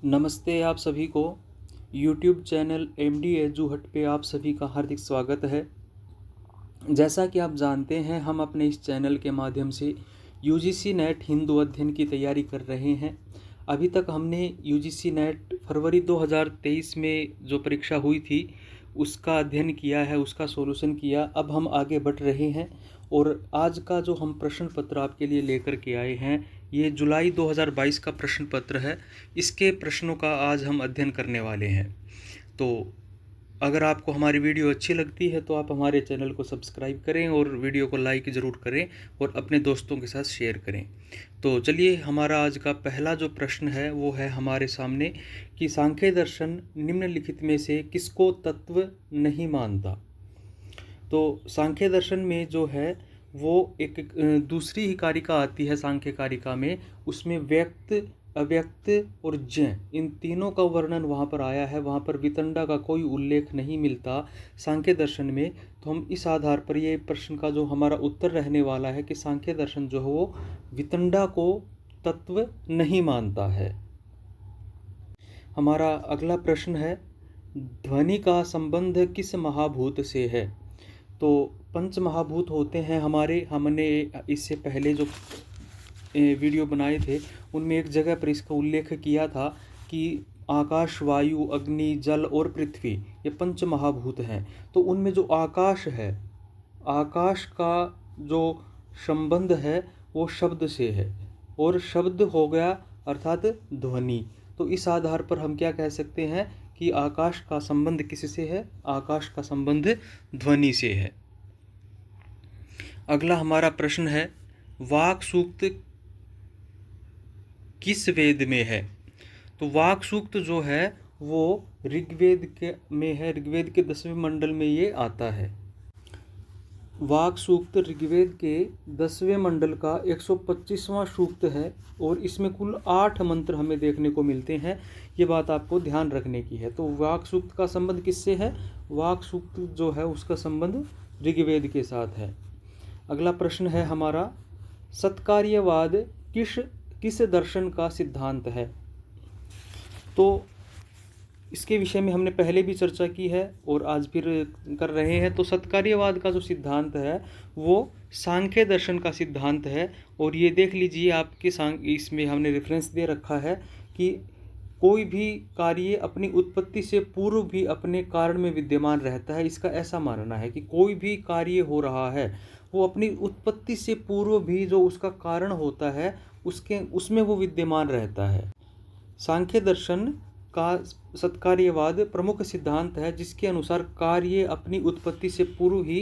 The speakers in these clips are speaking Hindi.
नमस्ते आप सभी को। YouTube चैनल MD एजू हट पे आप सभी का हार्दिक स्वागत है। जैसा कि आप जानते हैं, हम अपने इस चैनल के माध्यम से UGC नेट हिंदू अध्ययन की तैयारी कर रहे हैं। अभी तक हमने UGC नेट फरवरी 2023 में जो परीक्षा हुई थी उसका अध्ययन किया है, उसका सॉल्यूशन किया। अब हम आगे बढ़ रहे हैं और आज का जो हम प्रश्न पत्र आपके लिए लेकर के आए हैं, ये जुलाई 2022 का प्रश्न पत्र है। इसके प्रश्नों का आज हम अध्ययन करने वाले हैं। तो अगर आपको हमारी वीडियो अच्छी लगती है तो आप हमारे चैनल को सब्सक्राइब करें और वीडियो को लाइक ज़रूर करें और अपने दोस्तों के साथ शेयर करें। तो चलिए, हमारा आज का पहला जो प्रश्न है वो है हमारे सामने कि सांख्य दर्शन निम्नलिखित में से किसको तत्व नहीं मानता। तो सांख्य दर्शन में जो है वो एक दूसरी ही कारिका आती है सांख्य कारिका में, उसमें व्यक्त, अव्यक्त और ज्ञ, इन तीनों का वर्णन वहाँ पर आया है। वहाँ पर वितंडा का कोई उल्लेख नहीं मिलता सांख्य दर्शन में। तो हम इस आधार पर ये प्रश्न का जो हमारा उत्तर रहने वाला है कि सांख्य दर्शन जो है वो वितंडा को तत्व नहीं मानता है। हमारा अगला प्रश्न है, ध्वनि का संबंध किस महाभूत से है। तो पंच महाभूत होते हैं हमारे, हमने इससे पहले जो वीडियो बनाए थे उनमें एक जगह पर इसका उल्लेख किया था कि आकाश, वायु, अग्नि, जल और पृथ्वी ये पंच महाभूत हैं। तो उनमें जो आकाश है, आकाश का जो संबंध है वो शब्द से है और शब्द हो गया अर्थात ध्वनि। तो इस आधार पर हम क्या कह सकते हैं कि आकाश का संबंध किससे है? आकाश का संबंध ध्वनि से है। अगला हमारा प्रश्न है, वाक सूक्त किस वेद में है। तो वाक सूक्त जो है वो ऋग्वेद के में है, ऋग्वेद के 10वें मंडल में ये आता है। वाक सूक्त ऋग्वेद के 10वें मंडल का 125वां सूक्त है और इसमें कुल 8 मंत्र हमें देखने को मिलते हैं। ये बात आपको ध्यान रखने की है। तो वाक सूक्त का संबंध किससे है? वाक सूक्त जो है उसका संबंध ऋग्वेद के साथ है। अगला प्रश्न है हमारा, सत्कार्यवाद किस दर्शन का सिद्धांत है। तो इसके विषय में हमने पहले भी चर्चा की है और आज फिर कर रहे हैं। तो सत्कार्यवाद का जो सिद्धांत है वो सांख्य दर्शन का सिद्धांत है। और ये देख लीजिए, आपके इसमें हमने रेफरेंस दे रखा है कि कोई भी कार्य अपनी उत्पत्ति से पूर्व भी अपने कारण में विद्यमान रहता है। इसका ऐसा मानना है कि कोई भी कार्य हो रहा है वो अपनी उत्पत्ति से पूर्व भी जो उसका कारण होता है उसमें वो विद्यमान रहता है। सांख्य दर्शन का सत्कार्यवाद प्रमुख सिद्धांत है जिसके अनुसार कार्य अपनी उत्पत्ति से पूर्व ही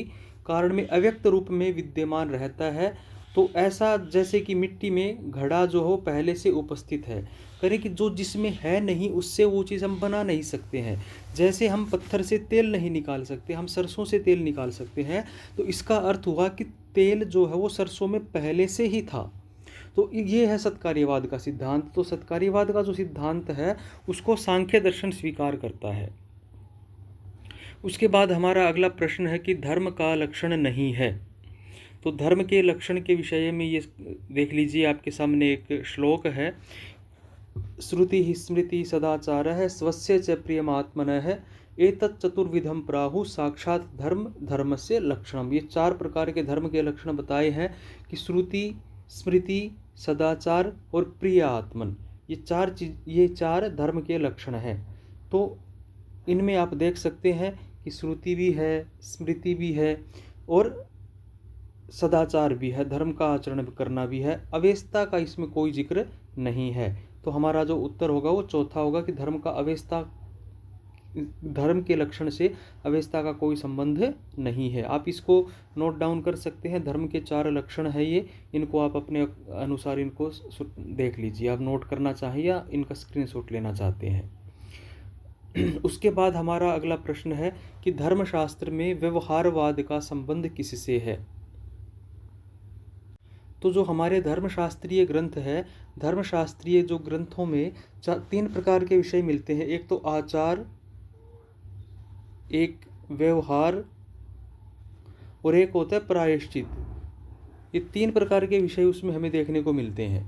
कारण में अव्यक्त रूप में विद्यमान रहता है। तो ऐसा जैसे कि मिट्टी में घड़ा जो हो पहले से उपस्थित है, करें कि जो जिसमें है नहीं उससे वो चीज़ हम बना नहीं सकते हैं। जैसे हम पत्थर से तेल नहीं निकाल सकते, हम सरसों से तेल निकाल सकते हैं। तो इसका अर्थ हुआ कि तेल जो है वो सरसों में पहले से ही था। तो ये है सत्कार्यवाद का सिद्धांत। तो सत्कार्यवाद का जो सिद्धांत है उसको सांख्य दर्शन स्वीकार करता है। उसके बाद हमारा अगला प्रश्न है कि धर्म का लक्षण नहीं है। तो धर्म के लक्षण के विषय में ये देख लीजिए, आपके सामने एक श्लोक है, श्रुति ही स्मृति सदाचारः स्वस्य च प्रियमात्मनः एतत् चतुर्विधम प्राहु साक्षात धर्म धर्मस्य लक्षणम। ये 4 प्रकार के धर्म के लक्षण बताए हैं कि श्रुति, स्मृति, सदाचार और प्रिय आत्मन, ये चार धर्म के लक्षण हैं। तो इनमें आप देख सकते हैं कि श्रुति भी है, स्मृति भी है और सदाचार भी है, धर्म का आचरण करना भी है। अवेस्ता का इसमें कोई जिक्र नहीं है। तो हमारा जो उत्तर होगा वो चौथा होगा कि धर्म के लक्षण से अवेस्ता का कोई संबंध नहीं है। आप इसको नोट डाउन कर सकते हैं। धर्म के 4 लक्षण है ये, इनको आप अपने अनुसार इनको देख लीजिए, आप नोट करना चाहिए या इनका स्क्रीनशॉट लेना चाहते हैं। उसके बाद हमारा अगला प्रश्न है कि धर्मशास्त्र में व्यवहारवाद का संबंध किससे है। तो जो हमारे धर्मशास्त्रीय ग्रंथ है, धर्मशास्त्रीय जो ग्रंथों में 3 प्रकार के विषय मिलते हैं। एक तो आचार, एक व्यवहार और एक होता है प्रायश्चित। ये 3 प्रकार के विषय उसमें हमें देखने को मिलते हैं।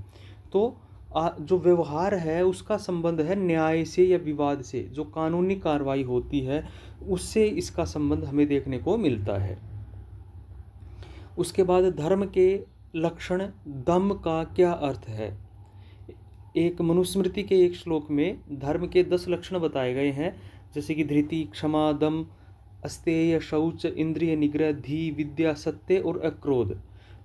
तो जो व्यवहार है उसका संबंध है न्याय से या विवाद से, जो कानूनी कार्रवाई होती है उससे इसका संबंध हमें देखने को मिलता है। उसके बाद धर्म के लक्षण दम का क्या अर्थ है। एक मनुस्मृति के एक श्लोक में धर्म के 10 लक्षण बताए गए हैं, जैसे कि धृति, क्षमा, दम, अस्तेय, शौच, इंद्रिय निग्रह, धी, विद्या, सत्य और अक्रोध।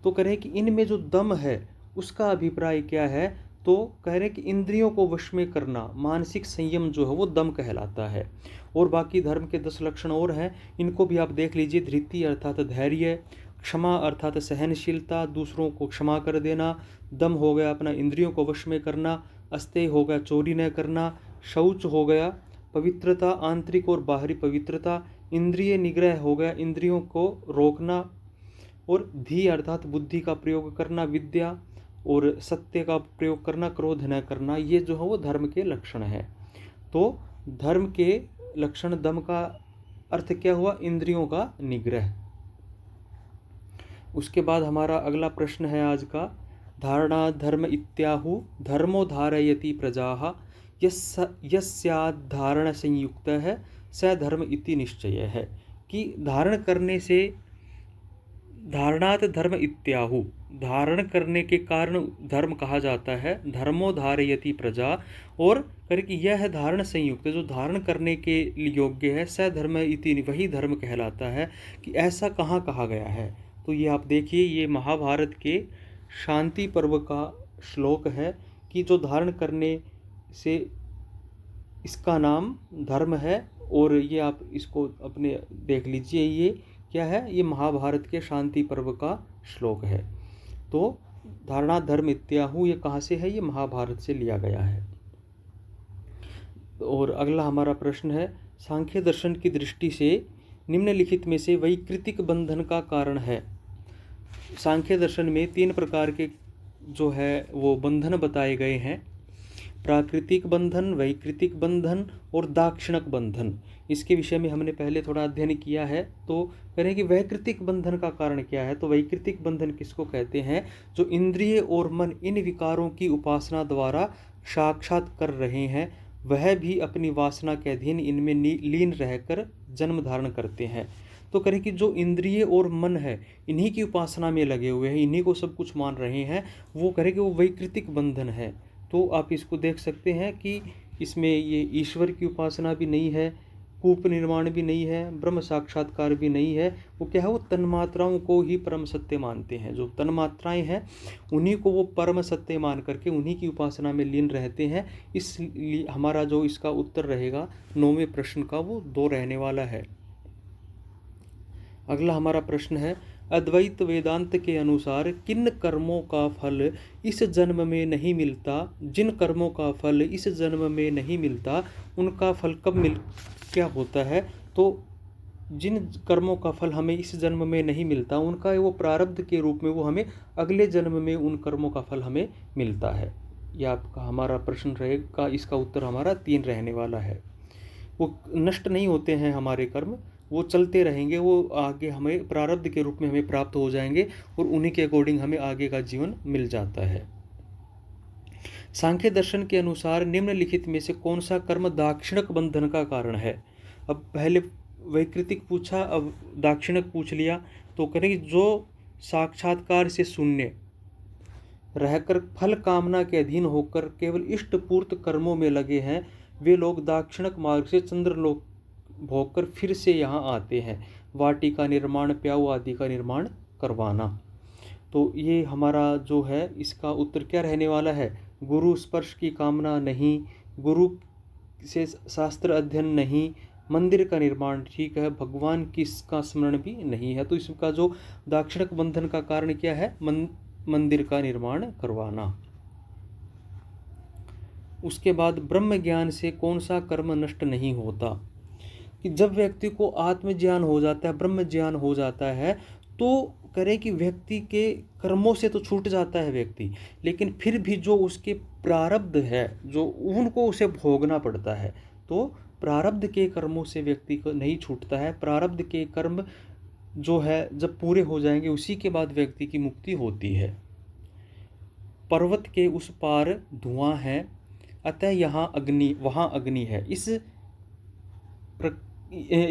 तो कह रहे हैं कि इनमें जो दम है उसका अभिप्राय क्या है। तो कह रहे हैं कि इंद्रियों को वश में करना, मानसिक संयम जो है वो दम कहलाता है। और बाकी धर्म के 10 लक्षण और हैं, इनको भी आप देख लीजिए। धृति अर्थात धैर्य, क्षमा अर्थात सहनशीलता, दूसरों को क्षमा कर देना, दम हो गया अपना इंद्रियों को वश में करना, अस्तेय हो गया चोरी न करना, शौच हो गया पवित्रता, आंतरिक और बाहरी पवित्रता, इंद्रिय निग्रह हो गया इंद्रियों को रोकना, और धी अर्थात बुद्धि का प्रयोग करना, विद्या और सत्य का प्रयोग करना, क्रोध न करना। ये जो है वो धर्म के लक्षण हैं। तो धर्म के लक्षण दम का अर्थ क्या हुआ, इंद्रियों का निग्रह। उसके बाद हमारा अगला प्रश्न है आज का, धारणा धर्म इत्याहु धर्मो धारयति प्रजाः यस्याद्धारण संयुक्त है स धर्म इति निश्चय है। कि धारण करने से, धारणात धर्म इत्याहु, धारण करने के कारण धर्म कहा जाता है, धर्मो धारयति प्रजा, और करके यह है धारण संयुक्त, जो धारण करने के योग्य है, स धर्म इति, वही धर्म कहलाता है। कि ऐसा कहाँ कहा गया है। तो ये आप देखिए, ये महाभारत के शांति पर्व का श्लोक है कि जो धारण करने से इसका नाम धर्म है। और ये आप इसको अपने देख लीजिए, ये क्या है, ये महाभारत के शांति पर्व का श्लोक है। तो धारणा धर्म इत्याहु ये कहाँ से है, ये महाभारत से लिया गया है। और अगला हमारा प्रश्न है, सांख्य दर्शन की दृष्टि से निम्नलिखित में से वैकृतिक बंधन का कारण है। सांख्य दर्शन में 3 प्रकार के जो है वो बंधन बताए गए हैं, प्राकृतिक बंधन, वैकृतिक बंधन और दाक्षिणक बंधन। इसके विषय में हमने पहले थोड़ा अध्ययन किया है। तो करें कि वैकृतिक बंधन का कारण क्या है। तो वैकृतिक बंधन किसको कहते हैं, जो इंद्रिय और मन इन विकारों की उपासना द्वारा साक्षात कर रहे हैं, वह भी अपनी वासना के अधीन इनमें लीन रहकर जन्म धारण करते हैं। तो करें कि जो इंद्रिय और मन है इन्हीं की उपासना में लगे हुए हैं, इन्हीं को सब कुछ मान रहे हैं, वो करें कि वो वैकृतिक बंधन है। तो आप इसको देख सकते हैं कि इसमें ये ईश्वर की उपासना भी नहीं है, कूप निर्माण भी नहीं है, ब्रह्म साक्षात्कार भी नहीं है। वो क्या है, वो तन्मात्राओं को ही परम सत्य मानते हैं। जो तन्मात्राएं हैं उन्हीं को वो परम सत्य मान करके उन्हीं की उपासना में लीन रहते हैं। इसलिए हमारा जो इसका उत्तर रहेगा 9वें प्रश्न का, वो 2 रहने वाला है। अगला हमारा प्रश्न है, अद्वैत वेदांत के अनुसार किन कर्मों का फल इस जन्म में नहीं मिलता, जिन कर्मों का फल इस जन्म में नहीं मिलता उनका फल कब क्या होता है। तो जिन कर्मों का फल हमें इस जन्म में नहीं मिलता उनका वो प्रारब्ध के रूप में वो हमें अगले जन्म में उन कर्मों का फल हमें मिलता है। यह आपका हमारा प्रश्न रहेगा, इसका उत्तर हमारा 3 रहने वाला है। वो नष्ट नहीं होते हैं हमारे कर्म, वो चलते रहेंगे, वो आगे हमें प्रारब्ध के रूप में हमें प्राप्त हो जाएंगे और उन्हीं के अकॉर्डिंग हमें आगे का जीवन मिल जाता है। सांख्य दर्शन के अनुसार निम्नलिखित में से कौन सा कर्म दाक्षिणक बंधन का कारण है। अब पहले वैकृतिक पूछा, अब दाक्षिणक पूछ लिया। तो करें जो साक्षात्कार से शून्य रहकर फल कामना के अधीन होकर केवल इष्ट पूर्त कर्मों में लगे हैं, वे लोग दाक्षिणक मार्ग से चंद्रलोक भोग कर फिर से यहाँ आते हैं, वाटी का निर्माण, प्याऊ आदि का निर्माण करवाना। तो ये हमारा जो है इसका उत्तर क्या रहने वाला है, गुरु स्पर्श की कामना नहीं, गुरु से शास्त्र अध्ययन नहीं, मंदिर का निर्माण ठीक है, भगवान की का स्मरण भी नहीं है। तो इसका जो दाक्षिणक बंधन का कारण क्या है, मंदिर का निर्माण करवाना। उसके बाद ब्रह्म ज्ञान से कौन सा कर्म नष्ट नहीं होता। कि जब व्यक्ति को आत्मज्ञान हो जाता है, ब्रह्म ज्ञान हो जाता है, तो करें कि व्यक्ति के कर्मों से तो छूट जाता है व्यक्ति, लेकिन फिर भी जो उसके प्रारब्ध है जो उनको उसे भोगना पड़ता है। तो प्रारब्ध के कर्मों से व्यक्ति को नहीं छूटता है। प्रारब्ध के कर्म जो है जब पूरे हो जाएंगे उसी के बाद व्यक्ति की मुक्ति होती है। पर्वत के उस पार धुआं है, अतः यहाँ अग्नि वहाँ अग्नि है।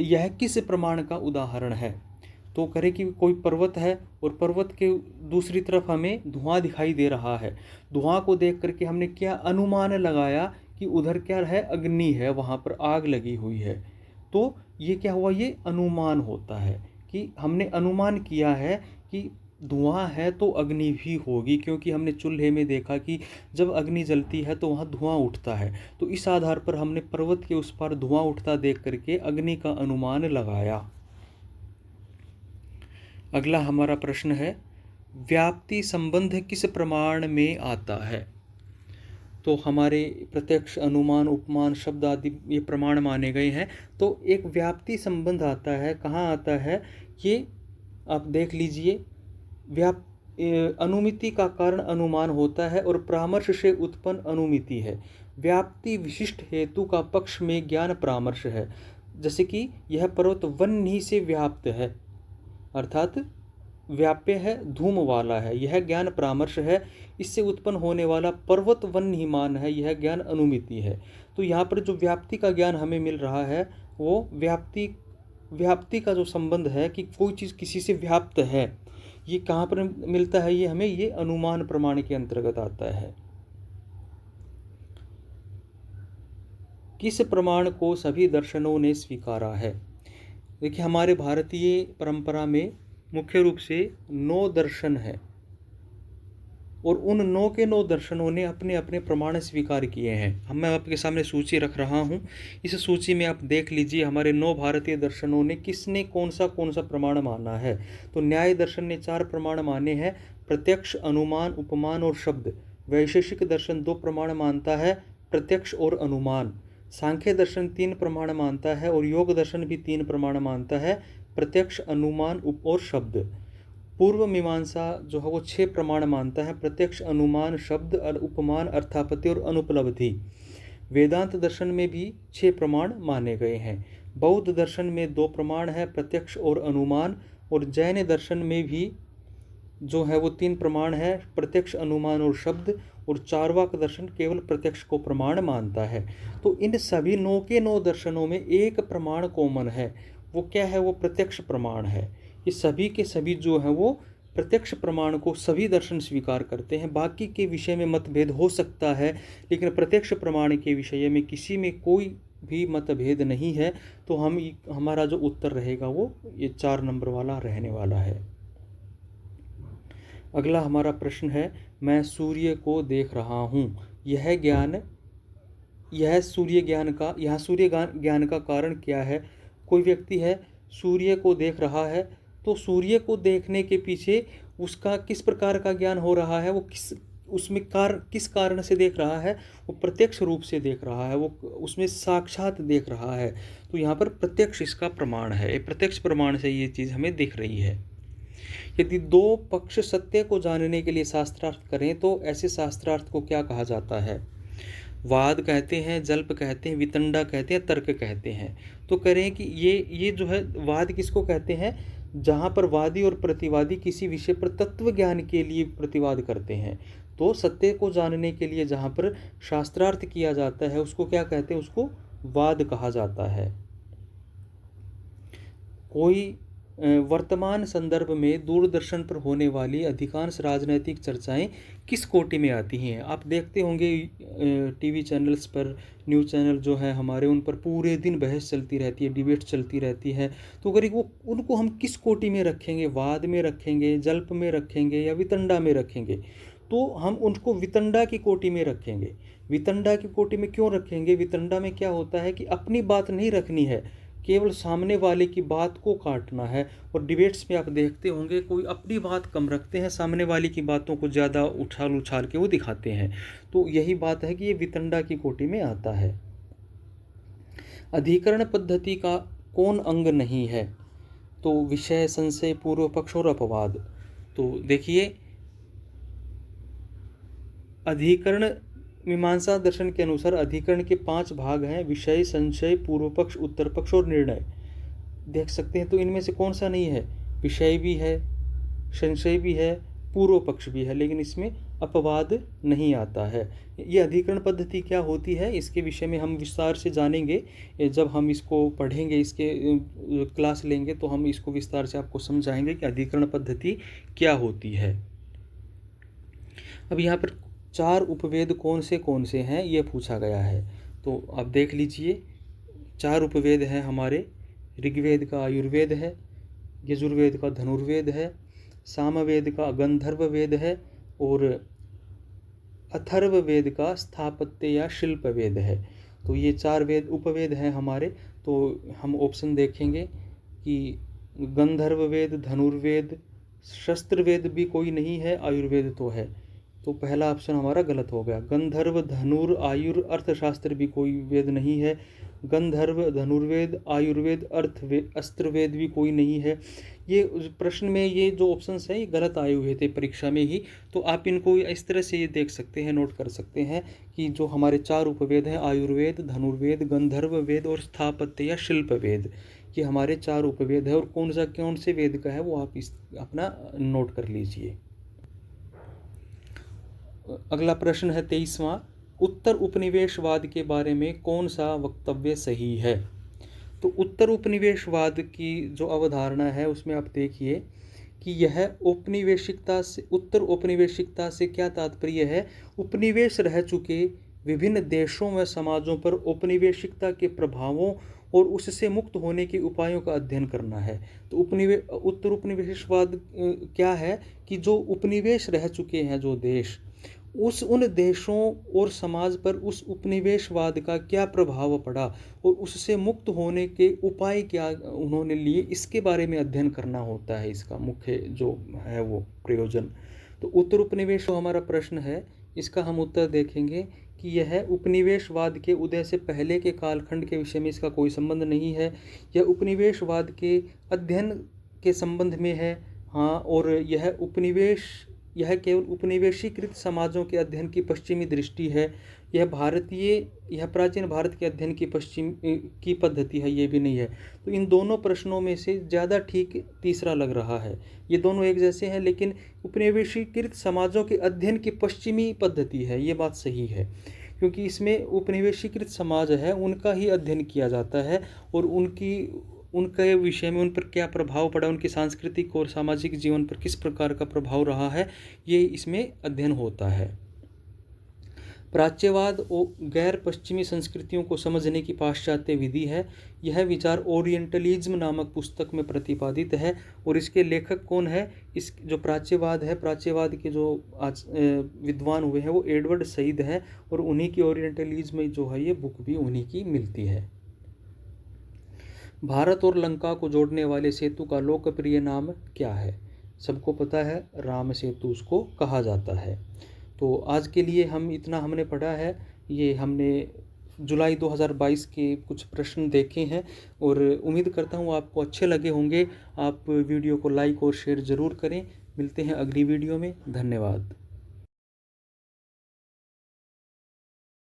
यह किस प्रमाण का उदाहरण है? तो करें कि कोई पर्वत है और पर्वत के दूसरी तरफ हमें धुआं दिखाई दे रहा है। धुआं को देख करके हमने क्या अनुमान लगाया कि उधर क्या है, अग्नि है, वहाँ पर आग लगी हुई है। तो ये क्या हुआ, ये अनुमान होता है कि हमने अनुमान किया है कि धुआं है तो अग्नि भी होगी, क्योंकि हमने चूल्हे में देखा कि जब अग्नि जलती है तो वहाँ धुआं उठता है। तो इस आधार पर हमने पर्वत के उस पार धुआं उठता देख करके अग्नि का अनुमान लगाया। अगला हमारा प्रश्न है, व्याप्ति संबंध किस प्रमाण में आता है? तो हमारे प्रत्यक्ष, अनुमान, उपमान, शब्द आदि ये प्रमाण माने गए हैं। तो एक व्याप्ति संबंध आता है, कहाँ आता है, ये आप देख लीजिए। अनुमिति का कारण अनुमान होता है और परामर्श से उत्पन्न अनुमिति है। व्याप्ति विशिष्ट हेतु का पक्ष में ज्ञान परामर्श है। जैसे कि यह पर्वत वह्नि से व्याप्त है, अर्थात व्याप्य है, धूम वाला है, यह ज्ञान परामर्श है। इससे उत्पन्न होने वाला पर्वत वह्निमान है, यह ज्ञान अनुमिति है। तो यहाँ पर जो व्याप्ति का ज्ञान हमें मिल रहा है वो व्याप्ति का जो संबंध है कि कोई चीज़ किसी से व्याप्त है, ये कहाँ पर मिलता है, ये हमें ये अनुमान प्रमाण के अंतर्गत आता है। किस प्रमाण को सभी दर्शनों ने स्वीकारा है? देखिए, हमारे भारतीय परंपरा में मुख्य रूप से 9 दर्शन है और उन 9 के 9 दर्शनों ने अपने अपने प्रमाण स्वीकार किए हैं। मैं आपके सामने सूची रख रहा हूँ, इस सूची में आप देख लीजिए हमारे 9 भारतीय दर्शनों ने किसने कौन सा प्रमाण माना है। तो न्याय दर्शन ने 4 प्रमाण माने हैं, प्रत्यक्ष, अनुमान, उपमान और शब्द। वैशेषिक दर्शन 2 प्रमाण मानता है, प्रत्यक्ष और अनुमान। सांख्य दर्शन 3 प्रमाण मानता है और योग दर्शन भी 3 प्रमाण मानता है, प्रत्यक्ष, अनुमान और शब्द। पूर्व मीमांसा जो है वो 6 प्रमाण मानता है, प्रत्यक्ष, अनुमान, शब्द, उपमान, अर्थापत्ति और अनुपलब्धि। वेदांत दर्शन में भी 6 प्रमाण माने गए हैं। बौद्ध दर्शन में 2 प्रमाण है, प्रत्यक्ष और अनुमान। और जैन दर्शन में भी जो है वो 3 प्रमाण है, प्रत्यक्ष, अनुमान और शब्द। और चार्वाक दर्शन केवल प्रत्यक्ष को प्रमाण मानता है। तो इन सभी 9 के 9 दर्शनों में एक प्रमाण कॉमन है, वो क्या है, वो प्रत्यक्ष प्रमाण है। ये सभी के सभी जो हैं वो प्रत्यक्ष प्रमाण को सभी दर्शन स्वीकार करते हैं। बाकी के विषय में मतभेद हो सकता है, लेकिन प्रत्यक्ष प्रमाण के विषय में किसी में कोई भी मतभेद नहीं है। तो हमारा जो उत्तर रहेगा वो ये 4 नंबर वाला रहने वाला है। अगला हमारा प्रश्न है, मैं सूर्य को देख रहा हूँ, यह सूर्य ज्ञान का कारण क्या है? कोई व्यक्ति है, सूर्य को देख रहा है, तो सूर्य को देखने के पीछे उसका किस प्रकार का ज्ञान हो रहा है, वो किस कारण से देख रहा है? वो प्रत्यक्ष रूप से देख रहा है, वो उसमें साक्षात देख रहा है। तो यहाँ पर प्रत्यक्ष इसका प्रमाण है, प्रत्यक्ष प्रमाण से ये चीज़ हमें दिख रही है। यदि 2 पक्ष सत्य को जानने के लिए शास्त्रार्थ करें तो ऐसे शास्त्रार्थ को क्या कहा जाता है? वाद कहते हैं, जल्प कहते हैं, वितंडा कहते हैं, तर्क कहते हैं। तो करें कि ये जो है वाद किसको कहते हैं? जहाँ पर वादी और प्रतिवादी किसी विषय पर तत्व ज्ञान के लिए प्रतिवाद करते हैं। तो सत्य को जानने के लिए जहाँ पर शास्त्रार्थ किया जाता है उसको क्या कहते हैं? उसको वाद कहा जाता है। कोई वर्तमान संदर्भ में दूरदर्शन पर होने वाली अधिकांश राजनैतिक चर्चाएं किस कोटि में आती हैं? आप देखते होंगे टीवी चैनल्स पर, न्यूज़ चैनल जो है हमारे, उन पर पूरे दिन बहस चलती रहती है, डिबेट चलती रहती है। तो अगर उनको हम किस कोटि में रखेंगे? वाद में रखेंगे, जल्प में रखेंगे या वितंडा में रखेंगे? तो हम उनको वितंडा की कोटि में रखेंगे। वितंडा की कोटि में क्यों रखेंगे? वितंडा में क्या होता है कि अपनी बात नहीं रखनी है, केवल सामने वाले की बात को काटना है। और डिबेट्स में आप देखते होंगे कोई अपनी बात कम रखते हैं, सामने वाले की बातों को ज़्यादा उछाल के वो दिखाते हैं। तो यही बात है कि ये वितंडा की कोटि में आता है। अधिकरण पद्धति का कौन अंग नहीं है? तो विषय, संशय, पूर्व पक्ष और अपवाद। तो देखिए, अधिकरण मीमांसा दर्शन के अनुसार अधिकरण के 5 भाग हैं, विषय, संशय, पूर्व पक्ष, उत्तर पक्ष और निर्णय। देख सकते हैं, तो इनमें से कौन सा नहीं है? विषय भी है, संशय भी है, पूर्व पक्ष भी है, लेकिन इसमें अपवाद नहीं आता है। ये अधिकरण पद्धति क्या होती है, इसके विषय में हम विस्तार से जानेंगे जब हम इसको पढ़ेंगे, इसके क्लास लेंगे तो हम इसको विस्तार से आपको समझाएंगे कि अधिकरण पद्धति क्या होती है। अब यहाँ पर 4 उपवेद कौन से हैं ये पूछा गया है, तो आप देख लीजिए। 4 उपवेद हैं हमारे। ऋग्वेद का आयुर्वेद है, यजुर्वेद का धनुर्वेद है, सामवेद का गंधर्व वेद है और अथर्ववेद का स्थापत्य या शिल्प वेद है। तो ये 4 वेद उपवेद हैं हमारे। तो हम ऑप्शन देखेंगे कि गंधर्व वेद, धनुर्वेद, शस्त्र वेद भी कोई नहीं है, आयुर्वेद तो है। तो पहला ऑप्शन हमारा गलत हो गया। गंधर्व, धनुर, आयुर, अर्थशास्त्र भी कोई वेद नहीं है। गंधर्व, धनुर्वेद, आयुर्वेद, अस्त्र वेद भी कोई नहीं है। ये प्रश्न में ये जो ऑप्शंस हैं ये गलत आए हुए थे परीक्षा में ही। तो आप इनको इस तरह से ये देख सकते हैं, नोट कर सकते हैं कि जो हमारे 4 उपवेद हैं, आयुर्वेद, धनुर्वेद, गंधर्व वेद और स्थापत्य या शिल्प वेद, ये हमारे 4 उपवेद है। और कौन से वेद का है वो आप अपना नोट कर लीजिए। अगला प्रश्न है 23वां। उत्तर उपनिवेशवाद के बारे में कौन सा वक्तव्य सही है? तो उत्तर उपनिवेशवाद की जो अवधारणा है उसमें आप देखिए कि यह औपनिवेशिकता से, उत्तर औपनिवेशिकता से क्या तात्पर्य है? उपनिवेश रह चुके विभिन्न देशों व समाजों पर औपनिवेशिकता के प्रभावों और उससे मुक्त होने के उपायों का अध्ययन करना है। तो उत्तर उपनिवेशवाद क्या है कि जो उपनिवेश रह चुके हैं जो देश, उन देशों और समाज पर उस उपनिवेशवाद का क्या प्रभाव पड़ा और उससे मुक्त होने के उपाय क्या उन्होंने लिए, इसके बारे में अध्ययन करना होता है। इसका मुख्य जो है वो प्रयोजन। तो उत्तर उपनिवेश जो हमारा प्रश्न है इसका हम उत्तर देखेंगे कि यह उपनिवेशवाद के उदय से पहले के कालखंड के विषय में इसका कोई संबंध नहीं है। यह उपनिवेशवाद के अध्ययन के संबंध में है। हाँ, और यह केवल उपनिवेशीकृत समाजों के अध्ययन की पश्चिमी दृष्टि है। यह प्राचीन भारत के अध्ययन की पद्धति है, ये भी नहीं है। तो इन दोनों प्रश्नों में से ज़्यादा ठीक तीसरा लग रहा है। ये दोनों एक जैसे हैं लेकिन उपनिवेशीकृत समाजों के अध्ययन की पश्चिमी पद्धति है, ये बात सही है, क्योंकि इसमें उपनिवेशीकृत समाज है उनका ही अध्ययन किया जाता है और उनके विषय में उन पर क्या प्रभाव पड़ा, उनके सांस्कृतिक और सामाजिक जीवन पर किस प्रकार का प्रभाव रहा है, ये इसमें अध्ययन होता है। प्राच्यवाद और गैर पश्चिमी संस्कृतियों को समझने की पाश्चात्य विधि है। यह विचार ओरिएंटलिज्म नामक पुस्तक में प्रतिपादित है। और इसके लेखक कौन है? इस जो प्राच्यवाद है, प्राच्यवाद के जो आज विद्वान हुए हैं वो एडवर्ड सईद हैं और उन्हीं की ओरिएंटलिज्म जो है ये बुक भी उन्हीं की मिलती है। भारत और लंका को जोड़ने वाले सेतु का लोकप्रिय नाम क्या है? सबको पता है, राम सेतु उसको कहा जाता है। तो आज के लिए हमने पढ़ा है। ये हमने जुलाई 2022 के कुछ प्रश्न देखे हैं और उम्मीद करता हूँ आपको अच्छे लगे होंगे। आप वीडियो को लाइक और शेयर ज़रूर करें। मिलते हैं अगली वीडियो में। धन्यवाद।